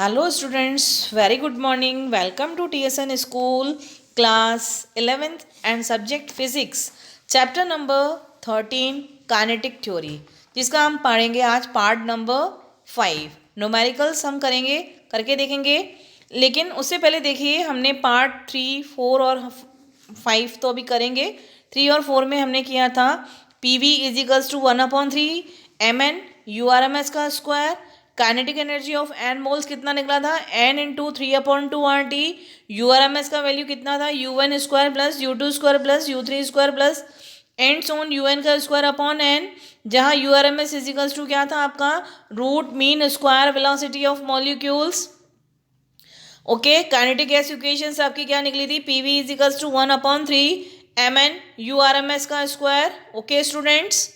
Hello students, very good morning. Welcome to TSN School, class 11th and subject physics, chapter number 13 kinetic theory, जिसका हम पढ़ेंगे आज part number 5 numericals हम करके देखेंगे। लेकिन उससे पहले देखिए हमने पार्ट 3, 4 और 5 तो अभी करेंगे। 3 और 4 में हमने किया था PV is equals to 1/3 mn URMS का square. Kinetic energy of N moles कितना निकला था n इंटू 3/2 RT। URMS का वैल्यू कितना था UN square plus U2 square plus U3 square plus and so UN का स्क्वायर अपॉन n, जहाँ URMS is equals to क्या था आपका root mean square velocity of molecules. Okay, kinetic gas equation आपकी क्या निकली थी PV is equals to 1/3 mn URMS का स्क्वायर। ओके स्टूडेंट्स,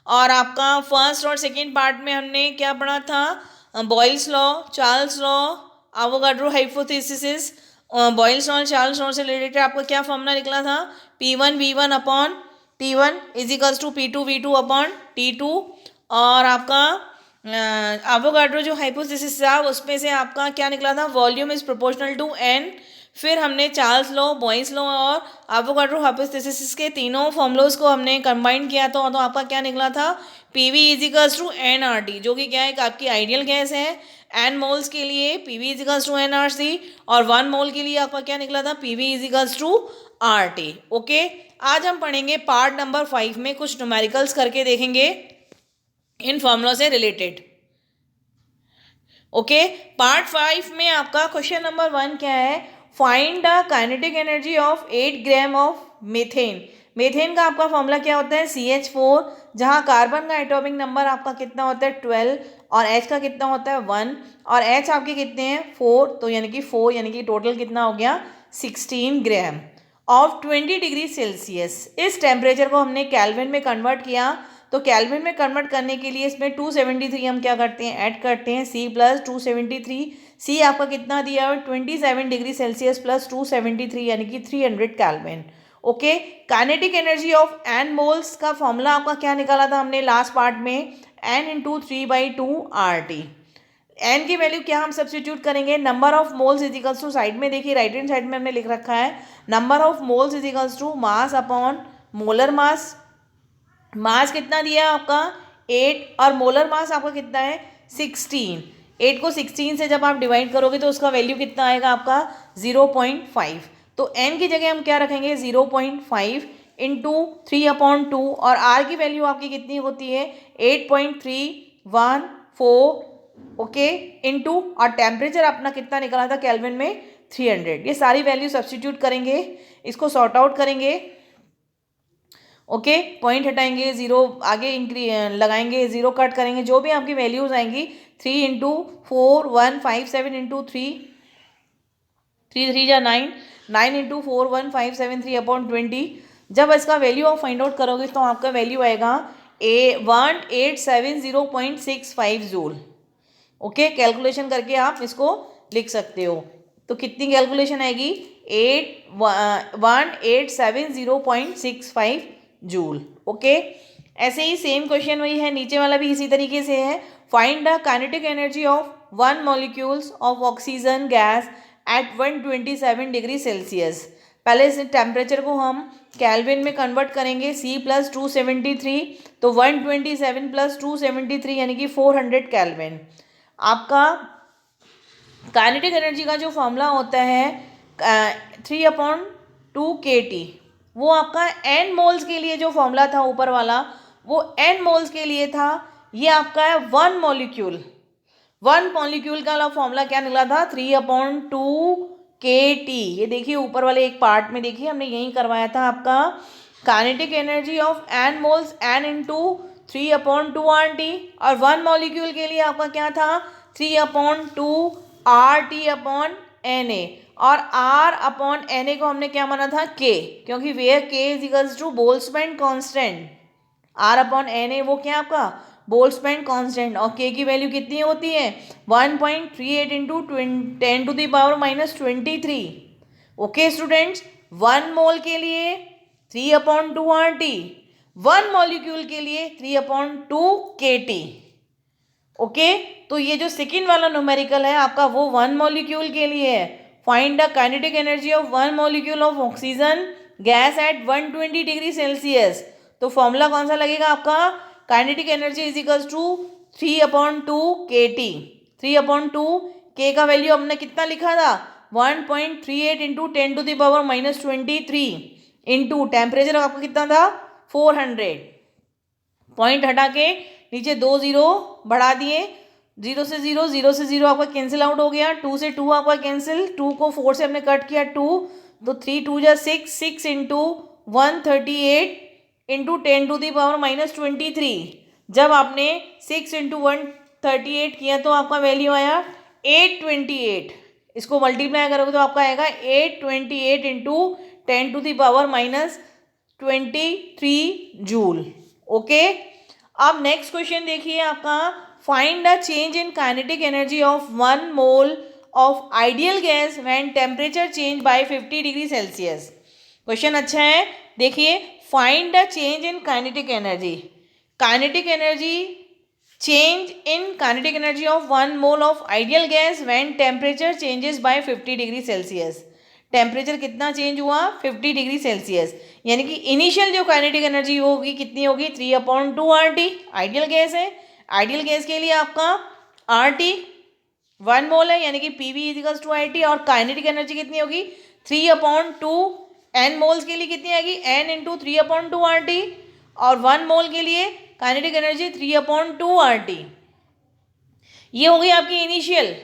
और आपका फर्स्ट और सेकेंड पार्ट में हमने क्या पढ़ा था Boyle's law, Charles law, Avogadro hypothesis. Boyle's law, Charles law से रिलेटेड आपका क्या फॉर्मूला निकला था P1V1 upon T1 equals to P2V2 upon T2। और आपका एवोगाड्रो जो हाइपोथेसिस था उसमें से आपका क्या निकला था volume is proportional to n। फिर हमने चार्ल्स लॉ, बॉयल्स लॉ और एवोगाड्रो हाइपोथेसिस के तीनों फॉर्मूलोज को हमने कंबाइन किया तो आपका क्या निकला था PV इजिकल्स टू nRT, जो कि क्या है आपकी आइडियल गैस है। n मोल्स के लिए PV इजिकल्स टू nRT और 1 मोल के लिए आपका क्या निकला था PV is equals to RT। Okay, आज हम पढ़ेंगे पार्ट नंबर 5 में कुछ न्यूमेरिकल्स करके देखेंगे इन फॉर्मूलों से रिलेटेड। ओके, पार्ट 5 में आपका क्वेश्चन नंबर 1 क्या है, find the kinetic energy of 8 gram of methane. Methane का आपका फॉर्मूला क्या होता है CH4, जहाँ कार्बन का एटॉमिक नंबर आपका कितना होता है 12 और H का कितना होता है 1 और H आपके कितने हैं 4, तो यानी कि 4 यानी कि टोटल कितना हो गया 16 ग्राम ऑफ 20 डिग्री सेल्सियस। इस टेम्परेचर को हमने केल्विन में कन्वर्ट किया, तो केल्विन में कन्वर्ट करने के लिए इसमें 273 हम क्या करते हैं ऐड करते हैं C प्लस 273। C आपका कितना दिया है 27 डिग्री सेल्सियस प्लस 273 यानी कि 300 kelvin. Okay, kinetic energy of n moles का फॉर्मूला आपका क्या निकाला था हमने लास्ट पार्ट में n इंटू 3/2 RT। n की वैल्यू क्या हम सब्स्टिट्यूट करेंगे number of moles इजिकल्स to, side में देखिए राइट हैंड साइड में हमने लिख रखा है number of moles इजिकल्स to mass upon molar mass. Mass कितना दिया है आपका 8 और मोलर मास आपका कितना है 16। 8 को 16 से जब आप डिवाइड करोगे तो उसका वैल्यू कितना आएगा आपका 0.5। तो n की जगह हम क्या रखेंगे 0.5 इंटू 3/2 और r की वैल्यू आपकी कितनी होती है 8.314। ओके, इंटू और टेम्परेचर अपना कितना निकला था केल्विन में 300। ये सारी वैल्यू सब्स्टिट्यूट करेंगे, इसको सॉर्ट आउट करेंगे। ओके, पॉइंट हटाएंगे, जीरो आगे लगाएंगे, जीरो कट करेंगे, जो भी आपकी वैल्यूज आएंगी 3 इंटू 4157 इंटू 3 3 जा 9 9 इंटू 41573 अपॉन 20। जब इसका वैल्यू आप फाइंड आउट करोगे तो आपका वैल्यू आएगा 1870.65 जूल। ओके, कैलकुलेशन करके आप इसको लिख सकते हो। तो कितनी कैलकुलेशन आएगी 1870.65 जूल। ओके, ऐसे ही सेम क्वेश्चन वही है, नीचे वाला भी इसी तरीके से है। Find the kinetic energy of 1 molecules of oxygen gas eight 127 degree Celsius. पहले इस टेम्परेचर को हम केल्विन में कन्वर्ट करेंगे C प्लस 273, तो 127 प्लस 273 यानी कि 400 केल्विन। आपका काइनेटिक एनर्जी का जो फॉर्मूला होता है 3/2 KT, वो आपका n मोल्स के लिए जो फॉर्मूला था ऊपर वाला वो n मोल्स के लिए था। ये आपका है 1 मॉलिक्यूल का फॉर्मूला क्या निकला था 3/2 KT। ये देखिए ऊपर वाले एक पार्ट में देखिए हमने यही करवाया था आपका kinetic energy of n moles n into 3/2 RT और 1 मॉलिक्यूल के लिए आपका क्या था 3/2 RT अपॉन Na और R अपॉन Na को हमने क्या माना था K, क्योंकि where K is equals to Boltzmann constant. R upon Na वो क्या आपका बोल्ट्जमैन कांस्टेंट और K की वैल्यू कितनी होती है 1.38 इंटू 10⁻⁻23। ओके स्टूडेंट्स, 1 मोल के लिए 3/2 RT, 1 मॉलिक्यूल के लिए 3/2 KT। ओके, तो ये जो सेकेंड वाला न्यूमेरिकल है आपका वो वन मॉलिक्यूल के लिए है। Find the kinetic energy of one molecule of oxygen gas at 120 degree Celsius. तो फॉर्मूला कौन सा लगेगा आपका? Kinetic energy is equals to 3/2 KT। 3/2 K का वैल्यू हमने कितना लिखा था? 1.38 इंटू 10⁻⁻23 इंटू टेम्परेचर आपका कितना था? 400। पॉइंट हटा के नीचे 2 जीरो बढ़ा दिए, 0 से 0, 0 से 0 आपका कैंसिल आउट हो गया, 2 से 2 आपका कैंसिल, 2 को 4 से हमने कट किया 2, तो 3 2 6, 6 इंटू 138 इंटू 10⁻⁻23। जब आपने 6 इंटू 138 किया तो आपका वैल्यू आया 828। इसको मल्टीप्लाई करोगे तो आपका आएगा 828 इंटू 10⁻⁻23 जूल। ओके, अब नेक्स्ट क्वेश्चन देखिए आपका, find the change in kinetic energy of 1 mole of ideal gas when temperature change bye 50 degree Celsius. Question अच्छा है, देखिए, find the change in kinetic energy. Kinetic energy change in kinetic energy of 1 mole of ideal gas when temperature changes by 50 degree Celsius. Temperature कितना change हुआ? 50 degree Celsius. यानी कि initial जो kinetic energy होगी कितनी होगी? 3/2 RT। आइडियल गैस है, ideal gas के लिए आपका RT 1 मोल है, यानी कि PV इजिकल्स टू IT। और काइनेटिक एनर्जी कितनी होगी? 3/2। N मोल्स के लिए कितनी आएगी? N into 3/2 RT। और 1 मोल के लिए काइनेटिक एनर्जी 3/2 RT। ये हो गई आपकी इनिशियल।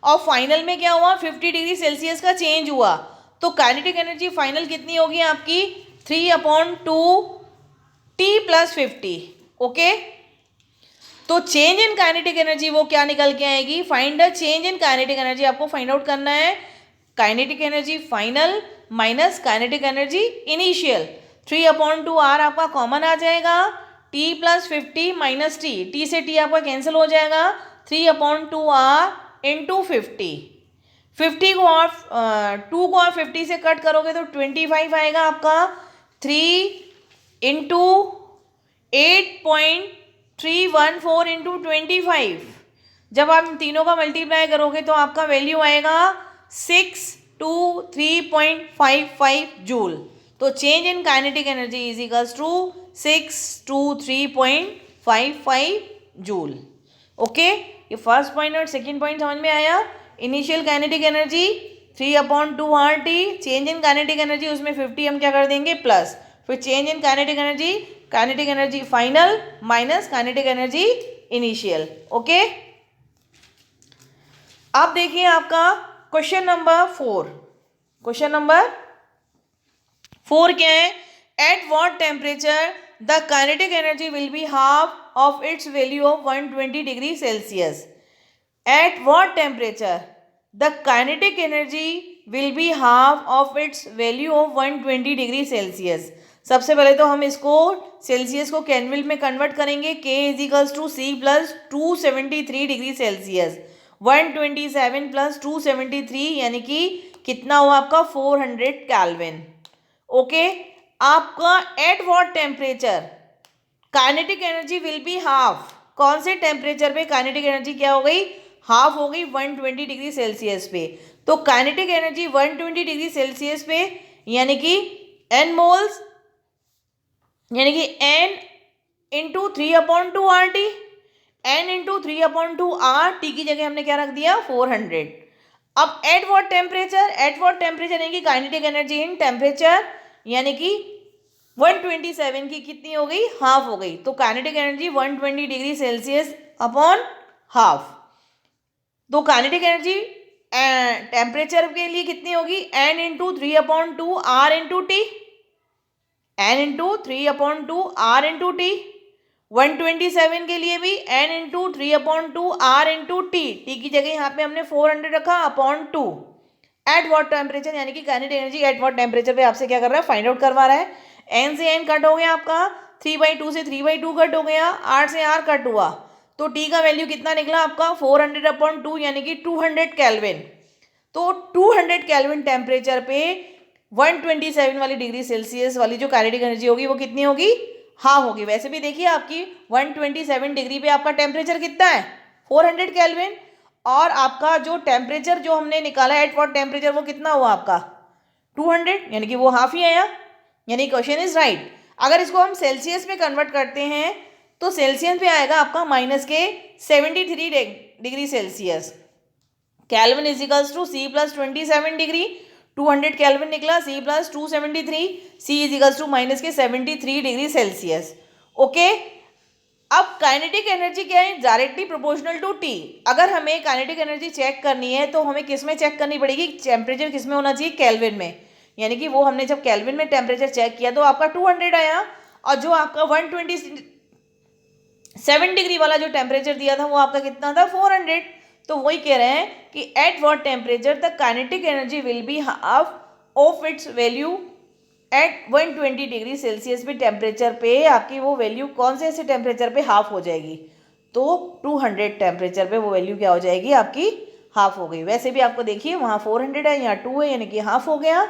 और फाइनल में क्या हुआ? 50 डिग्री सेल्सियस का चेंज हुआ, तो काइनेटिक एनर्जी फाइनल कितनी होगी आपकी? 3/2 T + 50। ओके, तो चेंज इन काइनेटिक एनर्जी वो क्या निकल के आएगी? Find the change in kinetic energy आपको फाइंड आउट करना है। Kinetic energy final minus kinetic energy initial. 3/2 R आपका कॉमन आ जाएगा, T + 50 माइनस T से T आपका कैंसिल हो जाएगा, 3/2 R इंटू 50। 50 को और 2 को और 50 से कट करोगे तो 25 आएगा आपका। 3 इंटू 8.314 इंटू 25। जब आप तीनों का मल्टीप्लाई करोगे तो आपका वैल्यू आएगा 623.55 जूल। तो change in kinetic energy is equals to 623.55 joule. Okay, ये फर्स्ट पॉइंट और सेकंड पॉइंट समझ में आया। Initial kinetic energy 3/2 RT, change in kinetic energy उसमें 50 हम क्या कर देंगे प्लस, फिर change in kinetic energy final minus kinetic energy initial. Okay, अब देखिए आपका क्वेश्चन नंबर 4। क्वेश्चन नंबर 4 क्या है? Eight what temperature the kinetic energy will be half of its value of 120 degree Celsius. Eight what temperature the kinetic energy will be half of its value of 120 degree Celsius. सबसे पहले तो हम इसको Celsius को kelvin में convert करेंगे। K = C + 273 degree Celsius. 127 + 273 यानी कि कितना हुआ आपका? 400 केल्विन। ओके, आपका eight what temperature kinetic energy will be half. कौन से टेम्परेचर पे काइनेटिक एनर्जी क्या हो गई? हाफ हो गई, 120 डिग्री सेल्सियस पे। तो काइनेटिक एनर्जी 120 डिग्री सेल्सियस पे यानी कि N मोल्स, यानी कि N into 3/2 RT। N into 3/2 RT की जगह हमने क्या रख दिया? 400। अब eight what temperature, eight what temperature यानी कि काइनेटिक एनर्जी इन टेम्परेचर, यानी कि 127 की कितनी हो गई? हाफ हो गई। तो kinetic energy 120 degree Celsius upon half. तो काइनेटिक एनर्जी टेम्परेचर के लिए कितनी होगी? N into 3/2 R into T। N into 3/2 R into T। 127 के लिए भी N into 3/2 R into T। T की जगह यहाँ पे हमने 400 रखा अपॉन 2। एट वॉट टेम्परेचर यानी कि kinetic energy at what temperature पे आपसे क्या कर रहा है? फाइंड आउट करवा रहा है। N से N कट हो गया आपका, 3/2 से 3/2 कट हो गया, R से R कट हुआ, तो T का वैल्यू कितना निकला आपका? 400/2 यानी कि 200 केल्विन। तो 200 केल्विन टेम्परेचर पे 127 वाली डिग्री सेल्सियस वाली जो काइनेटिक एनर्जी होगी वो कितनी होगी? हाफ होगी। वैसे भी देखिए आपकी 127 डिग्री पे आपका टेम्परेचर कितना है? 400 केल्विन, और आपका जो टेम्परेचर जो हमने निकाला एट व्हाट टेम्परेचर वो कितना हुआ आपका 200, यानी कि वो हाफ ही आया, यानी क्वेश्चन इज राइट। अगर इसको हम सेल्सियस में कन्वर्ट करते हैं तो सेल्सियस पे आएगा आपका -73 degree Celsius. Kelvin is equals to C plus 27 degree, 200 Kelvin निकला, C plus 273, C is equals to -73 degree Celsius. Okay, अब काइनेटिक एनर्जी क्या है, डायरेक्टली प्रोपोर्शनल टू टी। अगर हमें काइनेटिक एनर्जी चेक करनी है तो हमें किस में चेक करनी पड़ेगी, टेम्परेचर किस में होना चाहिए, केल्विन में, यानी कि वो हमने जब केल्विन में टेम्परेचर चेक किया तो आपका 200 आया, और जो आपका 127 डिग्री वाला जो टेम्परेचर दिया था वो आपका कितना था 400। तो वही कह रहे हैं कि at what temperature the kinetic energy will be half of its value at 120 degree Celsius पे टेम्परेचर पे आपकी वो वैल्यू कौन से ऐसे टेम्परेचर पे हाफ हो जाएगी, तो 200 टेम्परेचर पे वो वैल्यू क्या हो जाएगी आपकी हाफ हो गई। वैसे भी आपको देखिए वहाँ 400 है, यहाँ 2 है, यानी कि हाफ हो गया,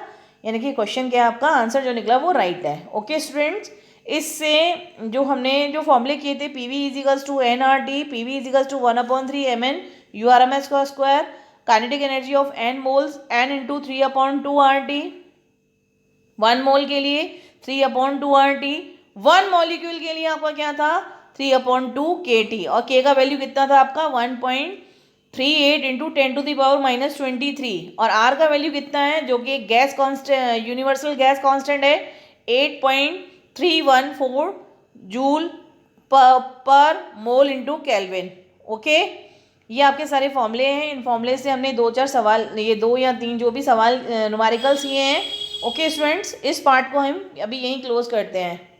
यानी कि क्वेश्चन क्या है आपका आंसर जो निकला वो राइट है। ओके स्टूडेंट्स, इससे जो हमने जो फॉर्मूले किए थे P V equals to N R T, P V equals to 1/3 mn U R M S का square, kinetic energy of N moles N into 3/2 R T, 1 mole के लिए 3/2 आर टी, 1 मॉलिक्यूल के लिए आपका क्या था 3/2 के टी, और के का वैल्यू कितना था आपका 1.38 इंटू 10⁻⁻23, और आर का वैल्यू कितना है जो कि gas constant, universal gas constant है 8.314 जूल पर मोल इंटू केल्विन। ओके, ये आपके सारे फॉर्मूले हैं, इन फॉर्मूले से हमने 2-4 सवाल, ये 2 या 3 जो भी सवाल न्यूमेरिकल्स किए हैं। ओके स्टूडेंट्स, इस पार्ट को हम अभी यहीं क्लोज करते हैं।